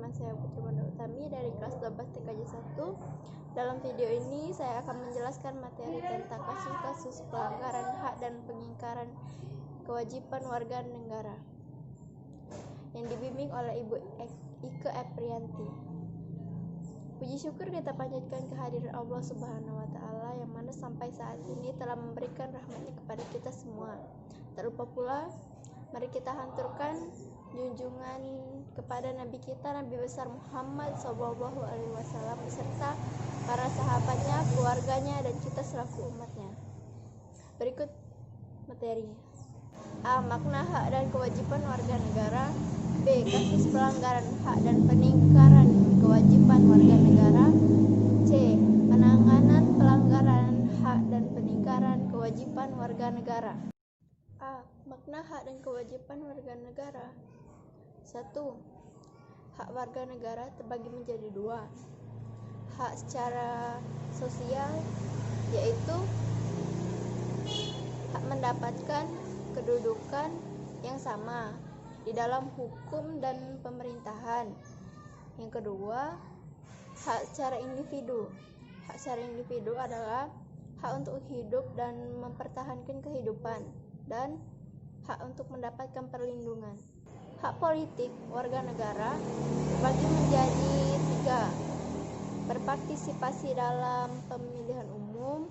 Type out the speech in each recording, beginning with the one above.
Nama saya Putri Wanda Utami dari kelas 12 TKJ 1. Dalam video ini saya akan menjelaskan materi tentang kasus-kasus pelanggaran hak dan pengingkaran kewajiban warga negara yang dibimbing oleh Ibu Ike Aprianti. Puji syukur kita panjatkan kehadiran Allah Subhanahu wa Ta'ala yang mana sampai saat ini telah memberikan rahmatnya kepada kita semua. Tak lupa pula, mari kita haturkan junjungan kepada Nabi kita, Nabi besar Muhammad SAW beserta para sahabatnya, keluarganya, dan kita selaku umatnya. Berikut materinya. A. Makna hak dan kewajiban warga negara. B. Kasus pelanggaran hak dan peningkaran kewajiban warga negara. C. Penanganan pelanggaran hak dan peningkaran kewajiban warga negara. A. Makna hak dan kewajiban warga negara. 1. Hak warga negara terbagi menjadi 2. Hak secara sosial, yaitu hak mendapatkan kedudukan yang sama di dalam hukum dan pemerintahan. Yang kedua, hak secara individu. Hak secara individu adalah hak untuk hidup dan mempertahankan kehidupan, dan hak untuk mendapatkan perlindungan. Hak politik warga negara terbagi menjadi 3. Berpartisipasi dalam pemilihan umum.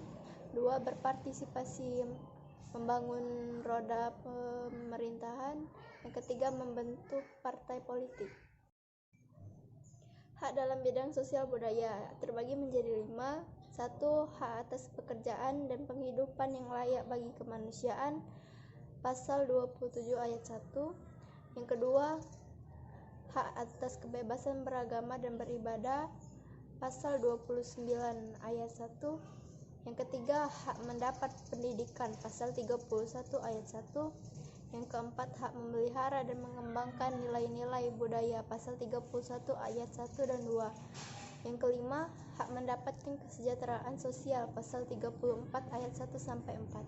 2. Berpartisipasi membangun roda pemerintahan. Yang ketiga, membentuk partai politik. Hak dalam bidang sosial budaya terbagi menjadi 5. 1. Hak atas pekerjaan dan penghidupan yang layak bagi kemanusiaan, Pasal 27 ayat 1. Yang kedua, hak atas kebebasan beragama dan beribadah, Pasal 29 ayat 1. Yang ketiga, hak mendapat pendidikan, Pasal 31 ayat 1. Yang keempat, hak memelihara dan mengembangkan nilai-nilai budaya, Pasal 31 ayat 1 dan 2. Yang kelima, hak mendapatkan kesejahteraan sosial, Pasal 34 ayat 1 sampai 4.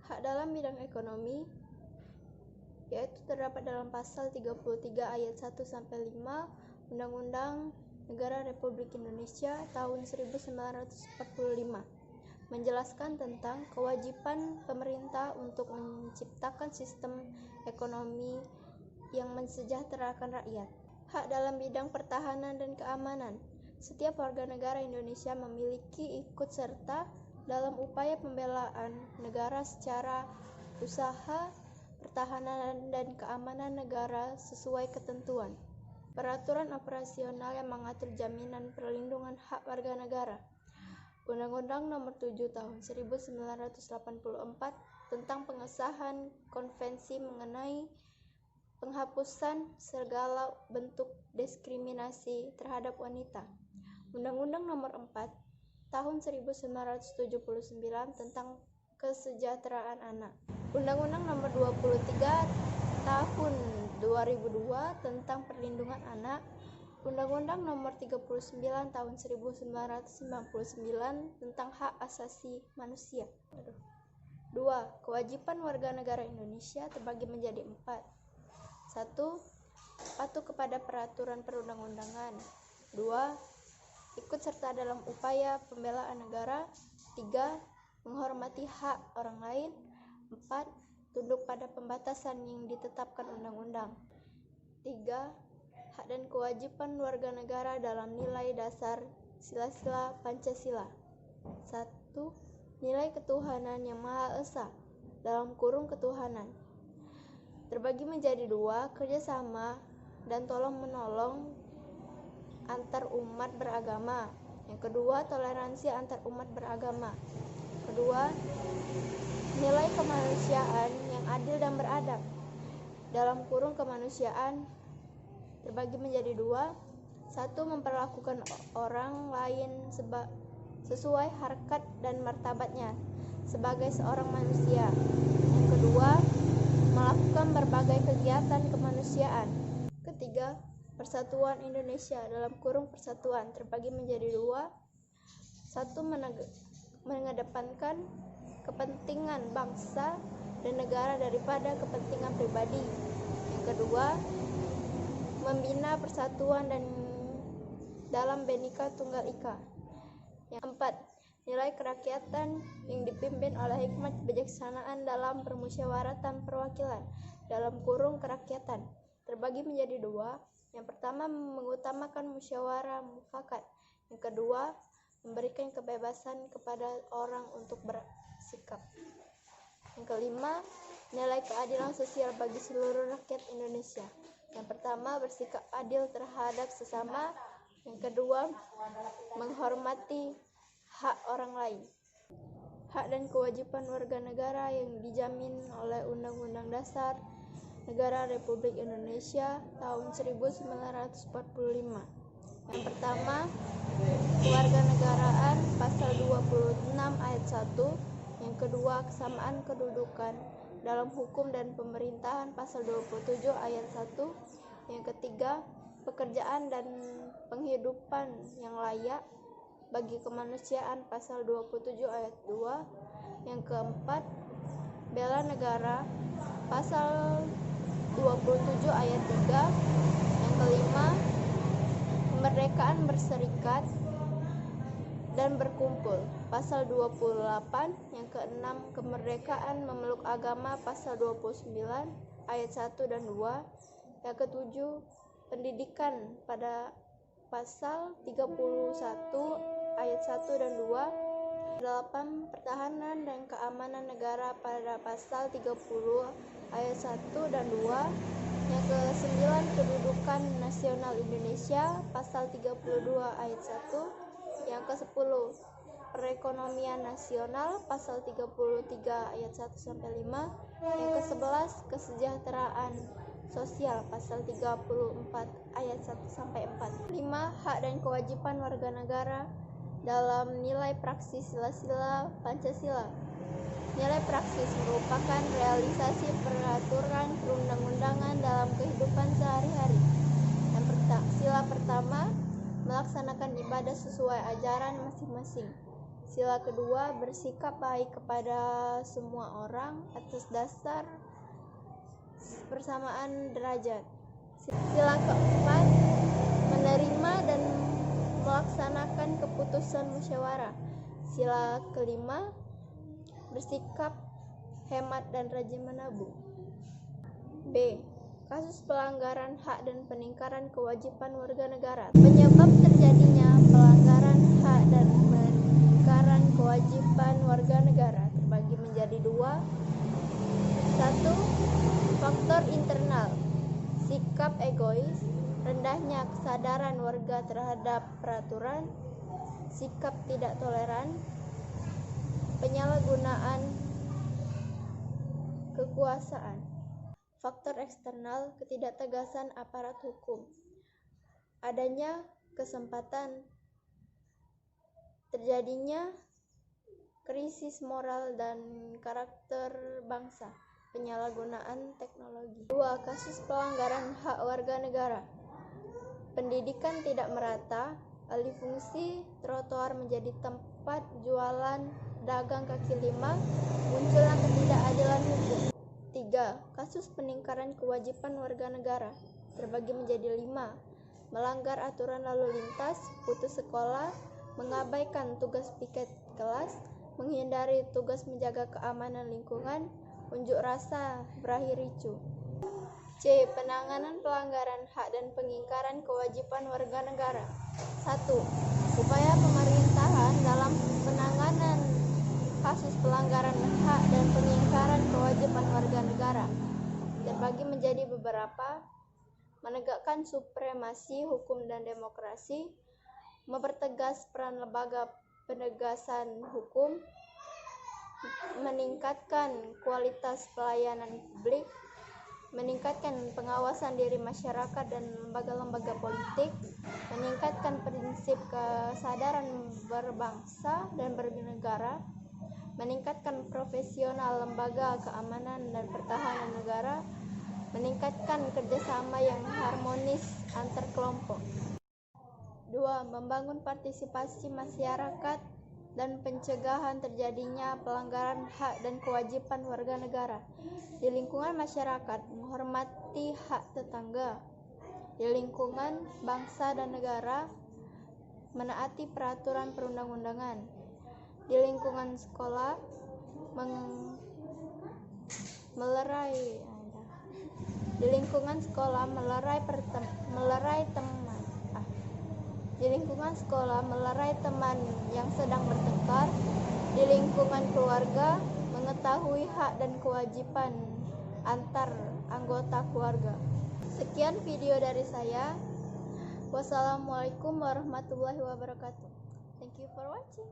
Hak dalam bidang ekonomi, yaitu terdapat dalam Pasal 33 ayat 1 sampai 5 Undang-Undang Negara Republik Indonesia tahun 1945, menjelaskan tentang kewajiban pemerintah untuk menciptakan sistem ekonomi yang mensejahterakan rakyat. Hak dalam bidang pertahanan dan keamanan. Setiap warga negara Indonesia memiliki ikut serta dalam upaya pembelaan negara secara usaha pertahanan dan keamanan negara sesuai ketentuan peraturan operasional yang mengatur jaminan perlindungan hak warga negara. Undang-Undang Nomor 7 Tahun 1984 tentang pengesahan konvensi mengenai penghapusan segala bentuk diskriminasi terhadap wanita. Undang-Undang Nomor 4 Tahun 1979 tentang kesejahteraan anak. Undang-Undang Nomor 23 Tahun 2002 tentang perlindungan anak. Undang-Undang Nomor 39 Tahun 1999 tentang hak asasi manusia. 2. Kewajiban warga negara Indonesia terbagi menjadi 4. 1. Patuh kepada peraturan perundang-undangan. 2. Ikut serta dalam upaya pembelaan negara. 3. Menghormati hak orang lain. 4. Tunduk pada pembatasan yang ditetapkan undang-undang. 3. Hak dan kewajiban warga negara dalam nilai dasar sila-sila Pancasila. 1. Nilai ketuhanan yang Maha Esa dalam kurung ketuhanan. Terbagi menjadi 2. Kerjasama dan tolong-menolong antar umat beragama. Yang kedua, toleransi antar umat beragama. Kedua, nilai kemanusiaan yang adil dan beradab dalam kurung kemanusiaan terbagi menjadi 2. 1. Memperlakukan orang lain sesuai harkat dan martabatnya sebagai seorang manusia. Yang kedua, melakukan berbagai kegiatan kemanusiaan. Ketiga, Persatuan Indonesia dalam kurung persatuan terbagi menjadi 2. 1. Mengedepankan kepentingan bangsa dan negara daripada kepentingan pribadi. Yang kedua, membina makna persatuan dan dalam Bhinneka Tunggal Ika. Yang keempat, nilai kerakyatan yang dipimpin oleh hikmat kebijaksanaan dalam permusyawaratan perwakilan (kerakyatan) terbagi menjadi dua. Yang pertama, mengutamakan musyawarah mufakat. Yang kedua, memberikan kebebasan kepada orang untuk bersikap. Yang kelima, nilai keadilan sosial bagi seluruh rakyat Indonesia. Yang pertama, bersikap adil terhadap sesama. Yang kedua, menghormati hak orang lain. Hak dan kewajiban warga negara yang dijamin oleh Undang-Undang Dasar Negara Republik Indonesia tahun 1945. Yang pertama, kewarganegaraan pasal 26 ayat 1. Yang kedua, kesamaan kedudukan dalam hukum dan pemerintahan pasal 27 ayat 1. Yang ketiga, pekerjaan dan penghidupan yang layak bagi kemanusiaan pasal 27 ayat 2. Yang keempat, bela negara pasal 27 ayat 3. Yang kelima, kemerdekaan berserikat dan berkumpul pasal 28. Yang keenam, kemerdekaan memeluk agama pasal 29 ayat 1 dan 2. Yang ketujuh, pendidikan pada pasal 31 ayat 1 dan 2. 8. Pertahanan dan keamanan negara pada pasal 30 ayat 1 dan 2. Yang ke-9, kedudukan nasional Indonesia pasal 32 ayat 1. Yang ke-10, perekonomian nasional pasal 33 ayat 1 sampai 5. Yang ke-11, kesejahteraan sosial pasal 34 ayat 1 sampai 4. 5. Hak dan kewajiban warga negara dalam nilai praksis sila-sila Pancasila. Nilai praksis merupakan realisasi peraturan perundang-undangan dalam kehidupan sehari-hari. Sila pertama, melaksanakan ibadah sesuai ajaran masing-masing. Sila kedua, bersikap baik kepada semua orang atas dasar persamaan derajat. Sila keempat, menerima dan melaksanakan keputusan musyawarah. Sila kelima, bersikap hemat dan rajin menabung. B. Kasus pelanggaran hak dan peningkaran kewajiban warga negara. Penyebab terjadinya pelanggaran hak dan peningkaran kewajiban warga negara terbagi menjadi dua. 1. Faktor internal, sikap egois, rendahnya kesadaran warga terhadap peraturan, sikap tidak toleran, penyalahgunaan kekuasaan. Faktor eksternal, ketidaktegasan aparat hukum, adanya kesempatan terjadinya krisis moral dan karakter bangsa, penyalahgunaan teknologi. 2. Kasus pelanggaran hak warga negara. Pendidikan tidak merata, alih fungsi trotoar menjadi tempat jualan dagang kaki lima, munculnya ketidakadilan hukum. 3. Kasus peningkaran kewajiban warga negara terbagi menjadi 5. Melanggar aturan lalu lintas, putus sekolah, mengabaikan tugas piket kelas, menghindari tugas menjaga keamanan lingkungan, unjuk rasa berakhir ricuh. C. Penanganan pelanggaran hak dan pengingkaran kewajiban warga negara. 1. Upaya pemerintahan dalam penanganan kasus pelanggaran hak dan pengingkaran kewajiban warga negara terbagi menjadi beberapa. Menegakkan supremasi hukum dan demokrasi, mempertegas peran lembaga penegasan hukum, meningkatkan kualitas pelayanan publik, meningkatkan pengawasan diri masyarakat dan lembaga-lembaga politik, meningkatkan prinsip kesadaran berbangsa dan bernegara, meningkatkan profesional lembaga keamanan dan pertahanan negara, meningkatkan kerjasama yang harmonis antar kelompok. 2. Membangun partisipasi masyarakat dan pencegahan terjadinya pelanggaran hak dan kewajiban warga negara. Di lingkungan masyarakat, menghormati hak tetangga, Di lingkungan bangsa dan negara, menaati peraturan perundang-undangan. Di lingkungan sekolah, melerai teman yang sedang bertengkar. Di lingkungan keluarga, mengetahui hak dan kewajiban antar anggota keluarga. Sekian video dari saya. Wassalamualaikum warahmatullahi wabarakatuh. Thank you for watching.